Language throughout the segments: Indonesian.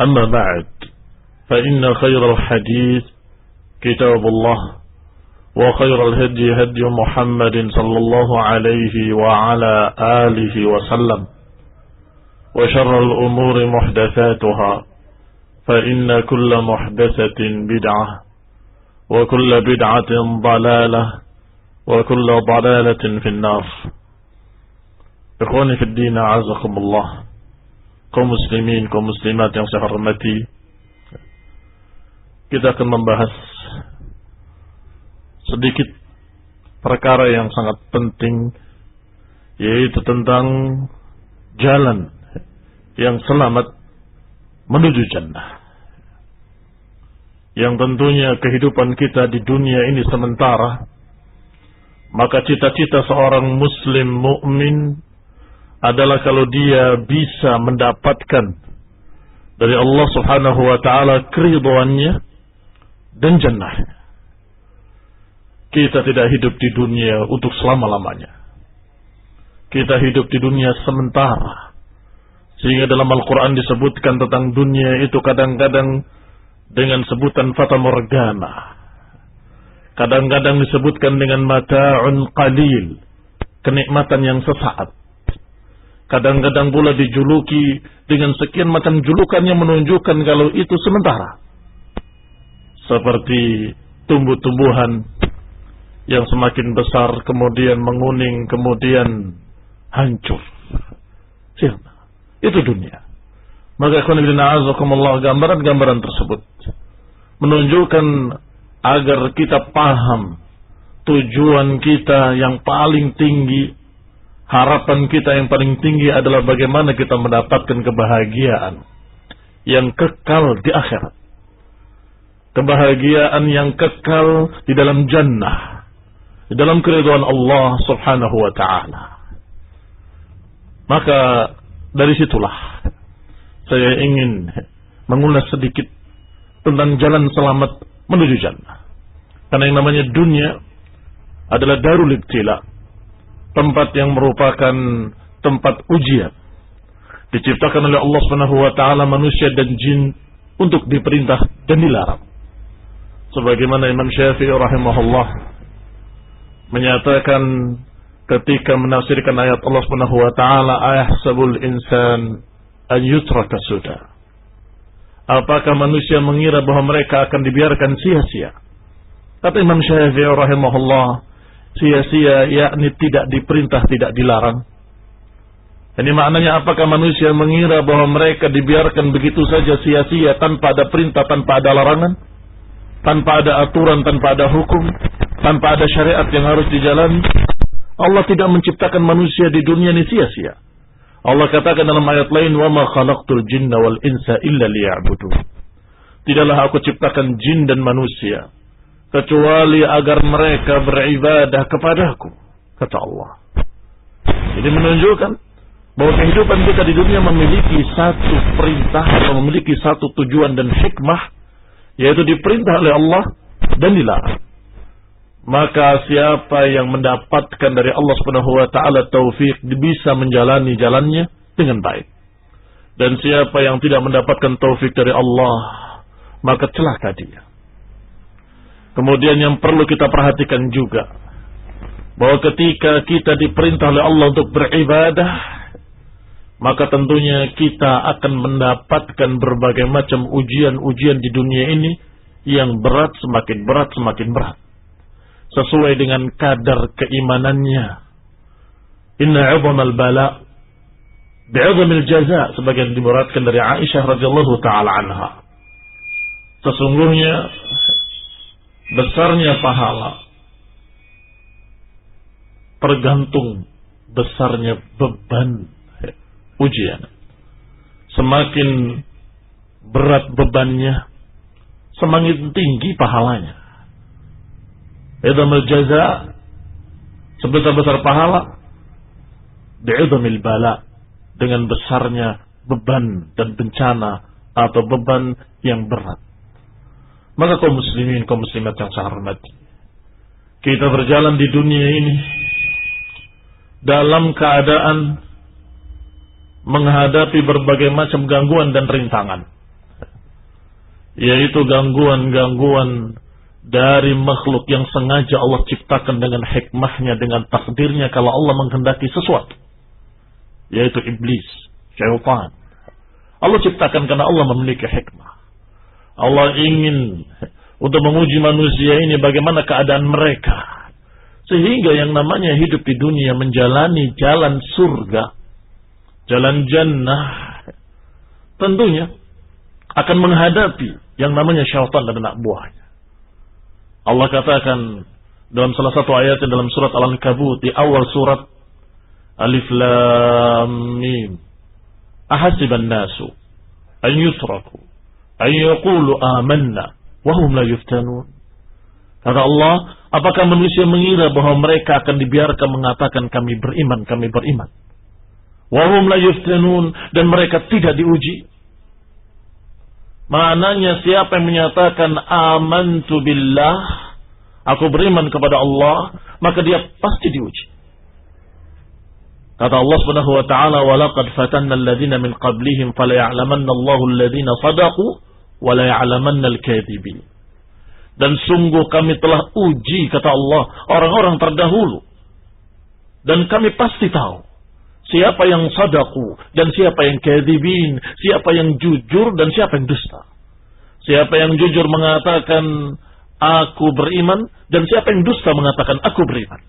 أما بعد فإن خير الحديث كتاب الله وخير الهدي هدي محمد صلى الله عليه وعلى آله وسلم وشر الأمور محدثاتها فإن كل محدثة بدعة وكل بدعة ضلالة وكل ضلالة في النار. Ikhwani fi din, a'azakumullah, kaum muslimin, kaum muslimat yang saya hormati, kita akan membahas sedikit perkara yang sangat penting, yaitu tentang jalan yang selamat menuju jannah. Yang tentunya kehidupan kita di dunia ini sementara, maka cita-cita seorang muslim mukmin adalah kalau dia bisa mendapatkan dari Allah Subhanahu wa taala keridhaannya dan jannah. Kita tidak hidup di dunia untuk selama-lamanya. Kita hidup di dunia sementara. Sehingga dalam Al-Quran disebutkan tentang dunia itu kadang-kadang dengan sebutan fata morgana. Kadang-kadang disebutkan dengan mata'un qalil, kenikmatan yang sesaat. Kadang-kadang pula dijuluki dengan sekian macam julukan yang menunjukkan kalau itu sementara. Seperti tumbuh-tumbuhan yang semakin besar, kemudian menguning, kemudian hancur. Itu dunia. Maka gambaran-gambaran tersebut menunjukkan agar kita paham tujuan kita yang paling tinggi. Harapan kita yang paling tinggi adalah bagaimana kita mendapatkan kebahagiaan yang kekal di akhirat. Kebahagiaan yang kekal di dalam jannah, di dalam keridhaan Allah Subhanahu wa taala. Maka dari situlah saya ingin mengulas sedikit tentang jalan selamat menuju jannah. Karena yang namanya dunia adalah darul ibtila, tempat yang merupakan tempat ujian. Diciptakan oleh Allah Subhanahu wa taala manusia dan jin untuk diperintah dan dilarang. Sebagaimana Imam Syafi'i rahimahullah menyatakan ketika menafsirkan ayat Allah Subhanahu wa taala, ayahsabul insan an yutraka suda. Apakah manusia mengira bahwa mereka akan dibiarkan sia-sia? Kata Imam Syafi'i rahimahullah, sia-sia yakni tidak diperintah, tidak dilarang. Ini maknanya apakah manusia mengira bahwa mereka dibiarkan begitu saja sia-sia tanpa ada perintah, tanpa ada larangan, tanpa ada aturan, tanpa ada hukum, tanpa ada syariat yang harus dijalani? Allah tidak menciptakan manusia di dunia ini sia-sia. Allah katakan dalam ayat lain, "Wa ma khalaqtul jinna wal insa illa liya'budun." Tidaklah aku ciptakan jin dan manusia kecuali agar mereka beribadah kepadaku, kata Allah. Jadi menunjukkan bahwa kehidupan kita di dunia memiliki satu perintah atau memiliki satu tujuan dan hikmah, yaitu diperintah oleh Allah dan dilarang. Maka siapa yang mendapatkan dari Allah Subhanahu wa taala taufik bisa menjalani jalannya dengan baik. Dan siapa yang tidak mendapatkan taufik dari Allah, maka celaka dia. Kemudian yang perlu kita perhatikan juga, bahwa ketika kita diperintah oleh Allah untuk beribadah, maka tentunya kita akan mendapatkan berbagai macam ujian-ujian di dunia ini yang berat, semakin berat, semakin berat. Sesuai dengan kadar keimanannya. Inna 'idhamal bala bi'idhamil jaza, sebagian dimuratkan dari Aisyah radhiyallahu taala anha. Sesungguhnya besarnya pahala tergantung besarnya beban ujian. Semakin berat bebannya, semakin tinggi pahalanya. Idhamul jaza, sebesar-besar pahala, bi'idhamil bala, dengan besarnya beban dan bencana atau beban yang berat. Maka kaum muslimin, kaum muslimat yang saya hormati, kita berjalan di dunia ini dalam keadaan menghadapi berbagai macam gangguan dan rintangan. yaitu gangguan-gangguan dari makhluk yang sengaja Allah ciptakan dengan hikmahnya, dengan takdirnya kalau Allah menghendaki sesuatu, yaitu iblis, syaitan. Allah ciptakan karena Allah memiliki hikmah. Allah ingin untuk menguji manusia ini bagaimana keadaan mereka, sehingga yang namanya hidup di dunia menjalani jalan surga, jalan jannah, tentunya akan menghadapi yang namanya syaitan dan anak buahnya. Allah katakan dalam salah satu ayat dalam surat Al-Ankabut di awal surat, Alif Lam Mim, ahasiban nasu an yusraku an yaqulu amanna wa hum la yuftanun. Kata Allah, apakah manusia mengira bahwa mereka akan dibiarkan mengatakan kami beriman, kami beriman, wa hum la yuftanun, dan mereka tidak diuji? Maknanya siapa yang menyatakan amantu billah, aku beriman kepada Allah, maka dia pasti diuji. Kata Allah Subhanahu wa taala, "Wa laqad fatanna alladziina min qablihim fala ya'lamanna Allahu alladziina shadaqu wa la ya'lamanna al-kadzibin." Dan sungguh kami telah uji, kata Allah, orang-orang terdahulu, dan kami pasti tahu siapa yang sadaku dan siapa yang kadzibin, siapa yang jujur dan siapa yang dusta. Siapa yang jujur mengatakan aku beriman dan siapa yang dusta mengatakan aku beriman.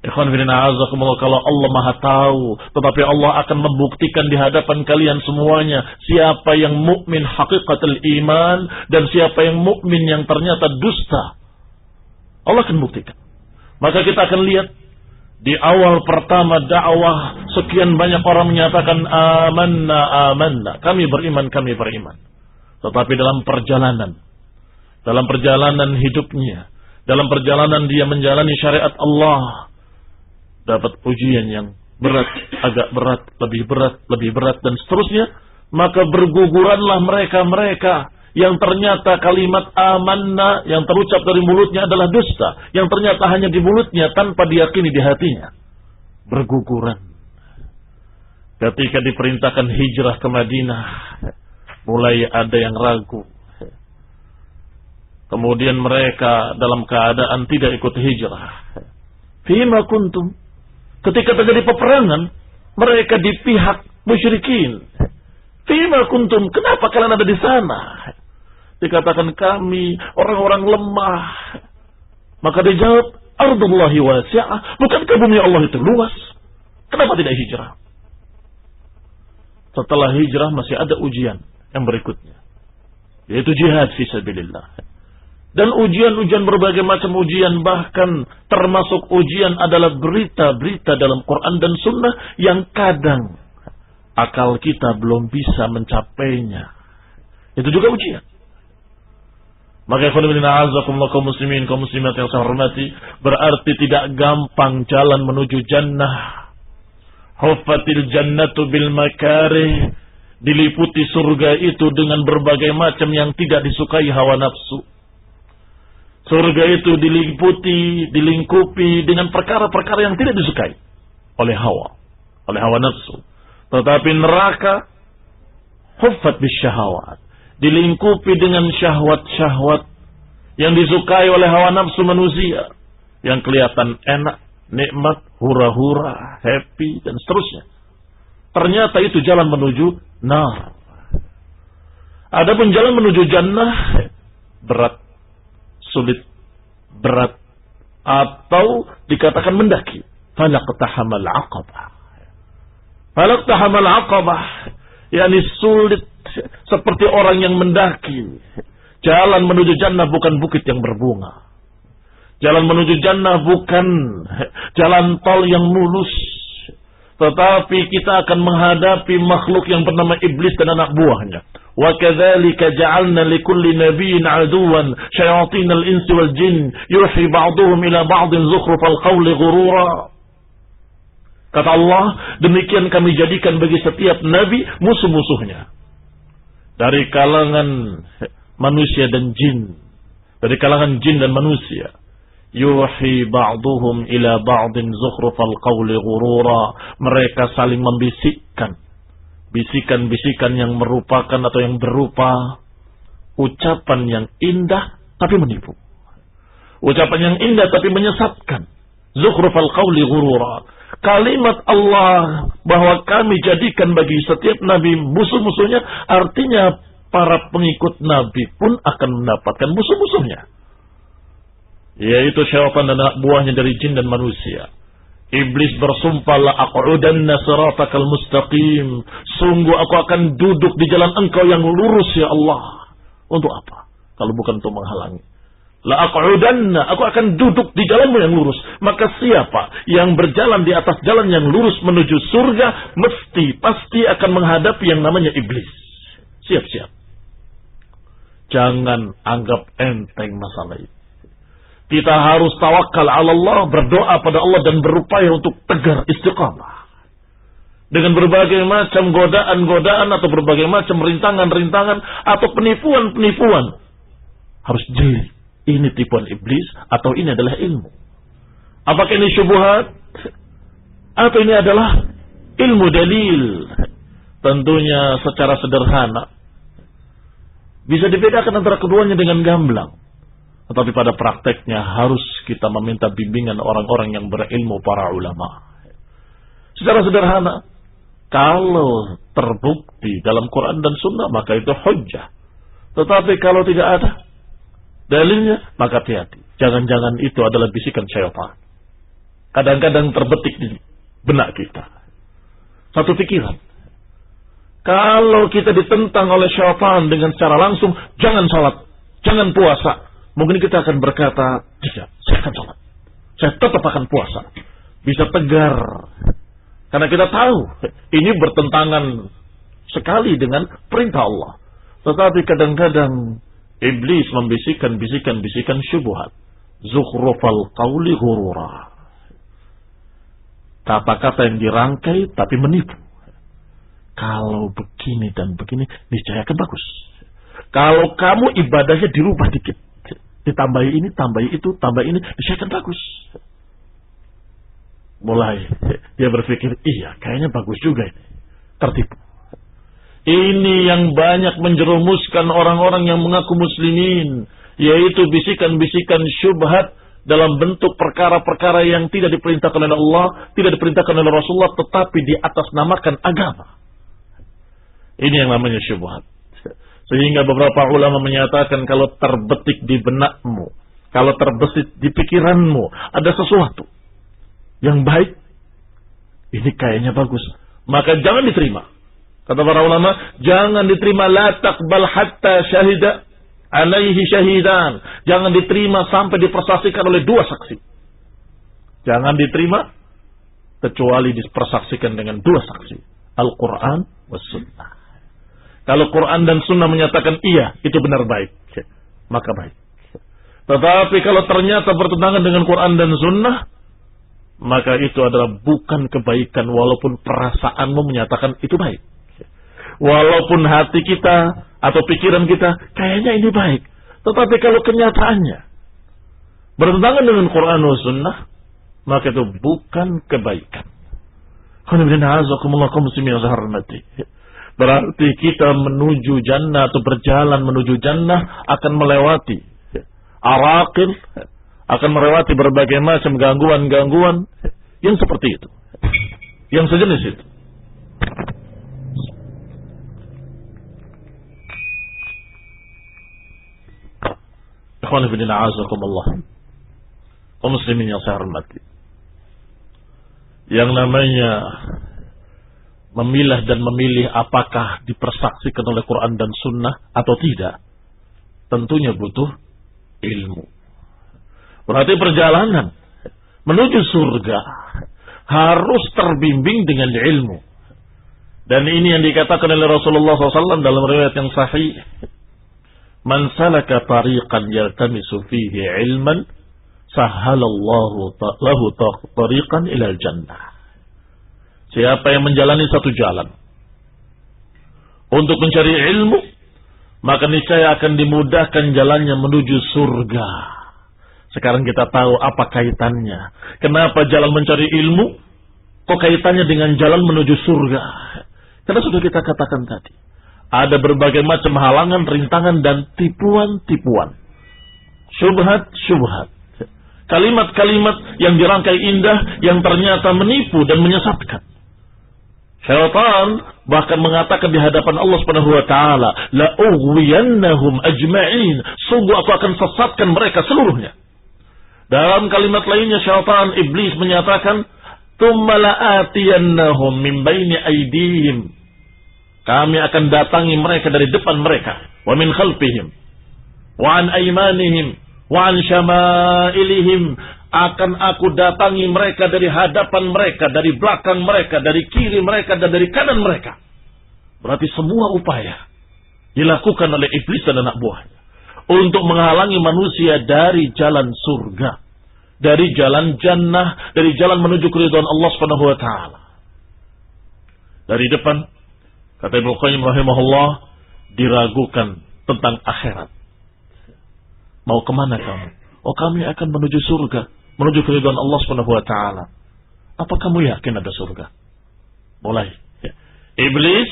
Ikhwan fillah azakumullah, kalau Allah Maha tahu, tetapi Allah akan membuktikan di hadapan kalian semuanya siapa yang mukmin hakikatul iman dan siapa yang mukmin yang ternyata dusta. Allah akan buktikan. Maka kita akan lihat di awal pertama dakwah, sekian banyak orang menyatakan amanna, amanna, kami beriman, kami beriman. Tetapi dalam perjalanan hidupnya, dalam perjalanan dia menjalani syariat Allah, dapat ujian yang berat, agak berat, lebih berat, dan seterusnya. Maka berguguranlah mereka-mereka yang ternyata kalimat amanna yang terucap dari mulutnya adalah dusta, yang ternyata hanya di mulutnya tanpa diyakini di hatinya. Berguguran. Ketika diperintahkan hijrah ke Madinah, mulai ada yang ragu. Kemudian mereka dalam keadaan tidak ikut hijrah. Fima kuntum. Ketika terjadi peperangan, mereka di pihak musyrikin. Fima kuntum, kenapa kalian ada di sana? Dikatakan kami orang-orang lemah. Maka dijawab, ardullahi wasi'ah, bukankah bumi Allah itu luas? Kenapa tidak hijrah? Setelah hijrah masih ada ujian yang berikutnya, yaitu jihad fisabilillah. Dan ujian-ujian, berbagai macam ujian, bahkan termasuk ujian adalah berita-berita dalam Quran dan Sunnah yang kadang akal kita belum bisa mencapainya. Itu juga ujian. Maka kaum muslimin, kaum muslimat yang saya hormati, berarti tidak gampang jalan menuju jannah. Huffatil jannatu bil makarih, diliputi surga itu dengan berbagai macam yang tidak disukai hawa nafsu. Surga itu dilingkupi dengan perkara-perkara yang tidak disukai oleh hawa nafsu. Tetapi neraka huffat bisyahawat, dilingkupi dengan syahwat-syahwat yang disukai oleh hawa nafsu manusia, yang kelihatan enak, nikmat, hura-hura, happy, dan seterusnya. Ternyata itu jalan menuju nar. Adapun jalan menuju jannah berat, sulit, berat, atau dikatakan mendaki. Falaqtahamal aqabah. Falaqtahamal aqabah, yakni sulit, seperti orang yang mendaki. Jalan menuju jannah bukan bukit yang berbunga. Jalan menuju jannah bukan jalan tol yang mulus. Tetapi kita akan menghadapi makhluk yang bernama iblis dan anak buahnya. وَكَذَلِكَ جَعَلْنَا لِكُلِّ نَبِيٍّ عَدُوًّا شَيَاطِينَ الْإِنسِ وَالْجِنِّ يُوحِي بَعْضُهُمْ إِلَى بَعْضٍ زُخْرُفَ الْقَوْلِ غُرُورًا. Kata Allah, demikian kami jadikan bagi setiap nabi musuh-musuhnya. Dari kalangan manusia dan jin. Dari kalangan jin dan manusia. Yuhi ba'duhum ila ba'din zukhrufal qawli ghurura. Mereka saling membisikkan. Bisikan-bisikan yang merupakan atau yang berupa Ucapan yang indah tapi menipu. Ucapan yang indah tapi menyesatkan. Zukhrufal qawli ghurura. Kalimat Allah bahwa kami jadikan bagi setiap nabi musuh-musuhnya, artinya para pengikut nabi pun akan mendapatkan musuh-musuhnya, yaitu syaitan dan anak buahnya dari jin dan manusia. Iblis bersumpah, la aqudanna siratakal mustaqim, sungguh aku akan duduk di jalan engkau yang lurus ya Allah. Untuk apa? Kalau bukan untuk menghalangi. La aqudanna, aku akan duduk di jalanmu yang lurus. Maka siapa yang berjalan di atas jalan yang lurus menuju surga, pasti akan menghadapi yang namanya iblis. Siap-siap. Jangan anggap enteng masalah itu. Kita harus tawakal ala Allah, berdoa pada Allah dan berupaya untuk tegar istiqamah. Dengan berbagai macam godaan-godaan atau berbagai macam rintangan-rintangan atau penipuan-penipuan. Harus jeli. Ini tipuan iblis atau ini adalah ilmu. Apakah ini syubhat atau ini adalah ilmu dalil? Tentunya secara sederhana bisa dibedakan antara keduanya dengan gamblang. Tetapi pada prakteknya harus kita meminta bimbingan orang-orang yang berilmu, para ulama. Secara sederhana, kalau terbukti dalam Quran dan Sunnah maka itu hujjah. Tetapi kalau tidak ada dalilnya, maka hati-hati. Jangan-jangan itu adalah bisikan syaitan. Kadang-kadang terbetik di benak kita satu pikiran. Kalau kita ditentang oleh syaitan dengan secara langsung, jangan salat, jangan puasa, mungkin kita akan berkata, tidak, saya akan salat, saya tetap akan puasa. Bisa tegar. Karena kita tahu ini bertentangan sekali dengan perintah Allah. Tetapi kadang-kadang iblis membisikkan syubhat. Zukhrufal qawli ghurura. Kata-kata yang dirangkai tapi menipu. Kalau begini dan begini, niscaya akan bagus. Kalau kamu ibadahnya dirubah dikit, ditambahi ini, tambahi itu, tambah ini, niscaya akan bagus. Mulai dia berpikir, iya kayaknya bagus juga ini. Tertipu. Ini yang banyak menjerumuskan orang-orang yang mengaku muslimin, yaitu bisikan-bisikan syubhat dalam bentuk perkara-perkara yang tidak diperintahkan oleh Allah, tidak diperintahkan oleh Rasulullah, tetapi di atas namakan agama. Ini yang namanya syubhat. Sehingga beberapa ulama menyatakan kalau terbetik di benakmu, kalau terbesit di pikiranmu ada sesuatu yang baik, ini kayaknya bagus, maka jangan diterima. Kata para ulama, jangan diterima, la taqbal hatta syahida alaihi syahidan. Jangan diterima sampai dipersaksikan oleh dua saksi. Jangan diterima kecuali dipersaksikan dengan dua saksi. Al-Quran was sunnah. Kalau Quran dan sunnah menyatakan iya, itu benar baik, maka baik. Tetapi kalau ternyata bertentangan dengan Quran dan sunnah, maka itu adalah bukan kebaikan walaupun perasaanmu menyatakan itu baik. Walaupun hati kita atau pikiran kita kayaknya ini baik, tetapi kalau kenyataannya bertentangan dengan Quran dan Sunnah, maka itu bukan kebaikan. Berarti kita menuju jannah atau berjalan menuju jannah akan melewati araqil, akan melewati berbagai macam gangguan-gangguan yang seperti itu, yang sejenis itu. Ikhwan fillah a'azakumullah, kaum muslimin yang saya hormati, yang namanya memilah dan memilih apakah dipersaksikan oleh Quran dan Sunnah atau tidak, tentunya butuh ilmu. Berarti perjalanan menuju surga harus terbimbing dengan ilmu. Dan ini yang dikatakan oleh Rasulullah SAW dalam riwayat yang sahih, man salaka tariqan yaltamisu fihi ilman sahhalallahu lahu tariqan ilal jannah. Siapa yang menjalani satu jalan untuk mencari ilmu, maka niscaya akan dimudahkan jalannya menuju surga. Sekarang kita tahu apa kaitannya. Kenapa jalan mencari ilmu kok kaitannya dengan jalan menuju surga? Karena sudah kita katakan tadi, Ada berbagai macam halangan, rintangan, dan tipuan-tipuan. Syubhat-syubhat. Kalimat-kalimat yang dirangkai indah, yang ternyata menipu dan menyesatkan. Syaitan bahkan mengatakan di hadapan Allah Subhanahu wa taala, la ughwiyannahum ajma'in. Sungguh aku akan sesatkan mereka seluruhnya. Dalam kalimat lainnya syaitan iblis menyatakan, tsumma la'atiyannahum min baini aydihim. Kami akan datangi mereka dari depan mereka, wa min khalfihim, wa an aymanihim, wa an syama'ilihim. Akan aku datangi mereka dari hadapan mereka, dari belakang mereka, dari kiri mereka, dan dari kanan mereka. Berarti semua upaya dilakukan oleh iblis dan anak buahnya untuk menghalangi manusia dari jalan surga, dari jalan jannah, dari jalan menuju keridhaan Allah Subhanahu wa taala. Dari depan, kata Ibnu Qayyim rahimahullah, diragukan tentang akhirat. Mau kemana kamu? Oh, kami akan menuju surga, menuju keridhaan Allah Subhanahu wa taala. Apa kamu yakin ada surga? Mulai. Iblis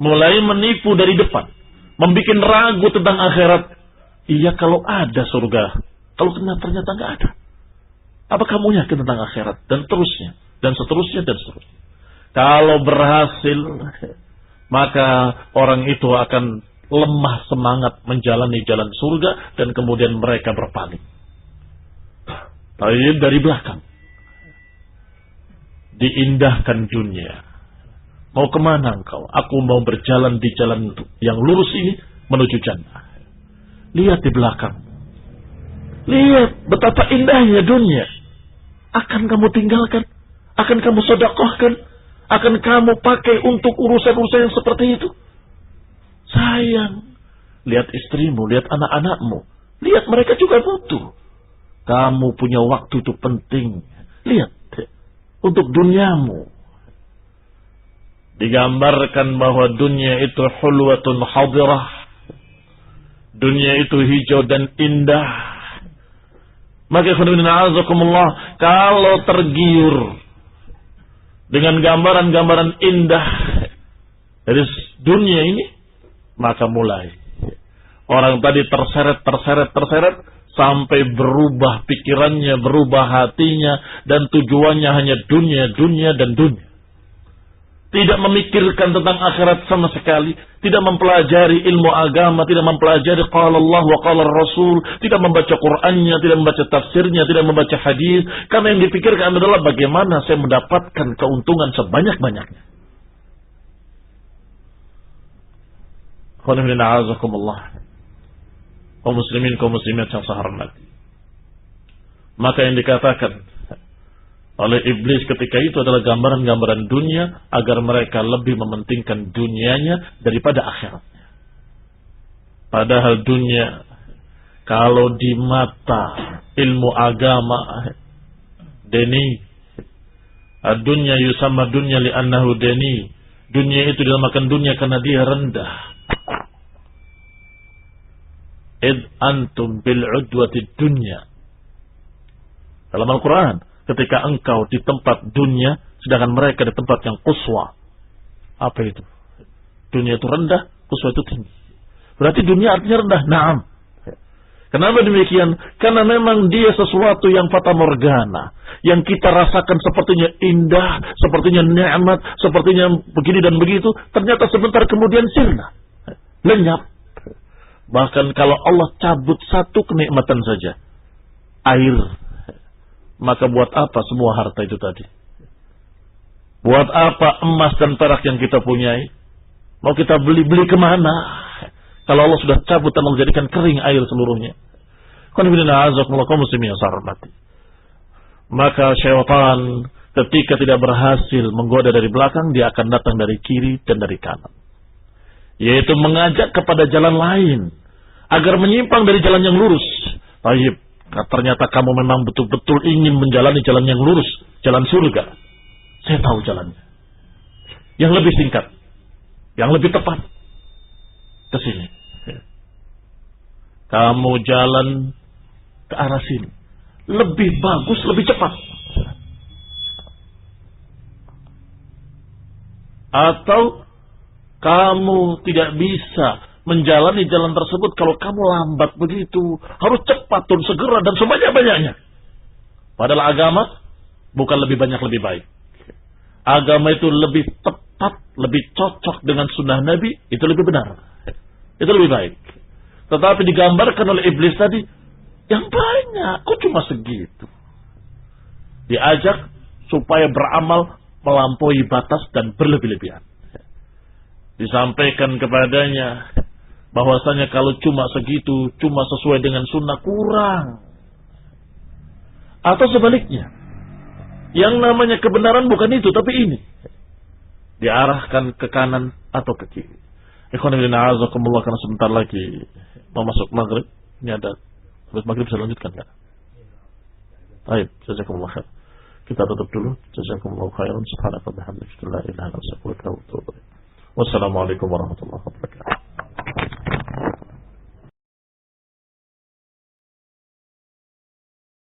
mulai menipu dari depan, membikin ragu tentang akhirat. Iya, kalau ada surga, kalau ternyata nggak ada. Apa kamu yakin tentang akhirat? Dan terusnya, dan seterusnya, dan seterusnya. Kalau berhasil, maka orang itu akan lemah semangat menjalani jalan surga dan kemudian mereka berpaling. Tapi dari belakang diindahkan dunia. Mau kemana engkau? Aku mau berjalan di jalan yang lurus ini menuju jannah. Lihat di belakang. Lihat betapa indahnya dunia. Akan kamu tinggalkan? Akan kamu sedekahkan? Akan kamu pakai untuk urusan-urusan yang seperti itu? Sayang. Lihat istrimu, lihat anak-anakmu. Lihat mereka juga butuh. Kamu punya waktu itu penting. Lihat. Untuk duniamu. Digambarkan bahwa dunia itu hulwatun hadirah. Dunia itu hijau dan indah. Maka kalau tergiur dengan gambaran-gambaran indah dari dunia ini, maka mulai orang tadi terseret sampai berubah pikirannya, berubah hatinya, dan tujuannya hanya dunia, dan dunia. Tidak memikirkan tentang akhirat sama sekali, tidak mempelajari ilmu agama, tidak mempelajari qala Allah wa qala Rasul, tidak membaca Qur'annya, tidak membaca tafsirnya, tidak membaca hadis, karena yang dipikirkan adalah bagaimana saya mendapatkan keuntungan sebanyak-banyaknya. Kaum muslimin, kaum muslimat yang saya hormati. Maka yang dikatakan oleh iblis ketika itu adalah gambaran-gambaran dunia agar mereka lebih mementingkan dunianya daripada akhiratnya. Padahal dunia kalau di mata ilmu agama deni, dunia yusamma dunya li'annahu deni. Dunia itu dinamakan dunia karena dia rendah. Id antum bil udwati dunya. Dalam Al-Quran, ketika engkau di tempat dunia, sedangkan mereka di tempat yang quswa. Apa itu? Dunia itu rendah, quswa itu tinggi. Berarti dunia artinya rendah. Naam. Kenapa demikian? Karena memang dia sesuatu yang fata morgana, yang kita rasakan sepertinya indah, sepertinya nikmat, sepertinya begini dan begitu, ternyata sebentar kemudian sirna, lenyap. Bahkan kalau Allah cabut satu kenikmatan saja, air, maka buat apa semua harta itu tadi? Buat apa emas dan perak yang kita punyai? Mau kita beli kemana? Kalau Allah sudah cabut dan menjadikan kering air seluruhnya. Maka syaitan ketika tidak berhasil menggoda dari belakang, dia akan datang dari kiri dan dari kanan. Yaitu mengajak kepada jalan lain, agar menyimpang dari jalan yang lurus. Taib, ternyata kamu memang betul-betul ingin menjalani jalan yang lurus, jalan surga. Saya tahu jalannya. Yang lebih singkat, yang lebih tepat. Ke sini. Kamu jalan ke arah sini. Lebih bagus, lebih cepat. Atau Kamu tidak bisa menjalani jalan tersebut kalau kamu lambat begitu. Harus cepat dan segera dan sebanyak-banyaknya. Padahal agama bukan lebih banyak lebih baik. Agama itu lebih tepat, lebih cocok dengan sunnah Nabi, itu lebih benar. Itu lebih baik. Tetapi digambarkan oleh iblis tadi, yang banyak, kok cuma segitu. Diajak supaya beramal melampaui batas dan berlebih-lebihan. Disampaikan kepadanya bahwasanya kalau cuma segitu, cuma sesuai dengan sunnah, kurang. Atau sebaliknya, yang namanya kebenaran bukan itu, tapi ini. Diarahkan ke kanan atau ke kiri. Ikhwanifidina azakumullah, karena sebentar lagi mau masuk maghrib. Ini ada, habis maghrib bisa lanjutkan kan? Baik, jazakumullah khair. Kita tutup dulu. Jazakumullah khairan. Subhanallahi wa bihamdihi, la ilaha illa anta, astaghfiruka wa atubu ilaik. Wassalamualaikum warahmatullahi wabarakatuh.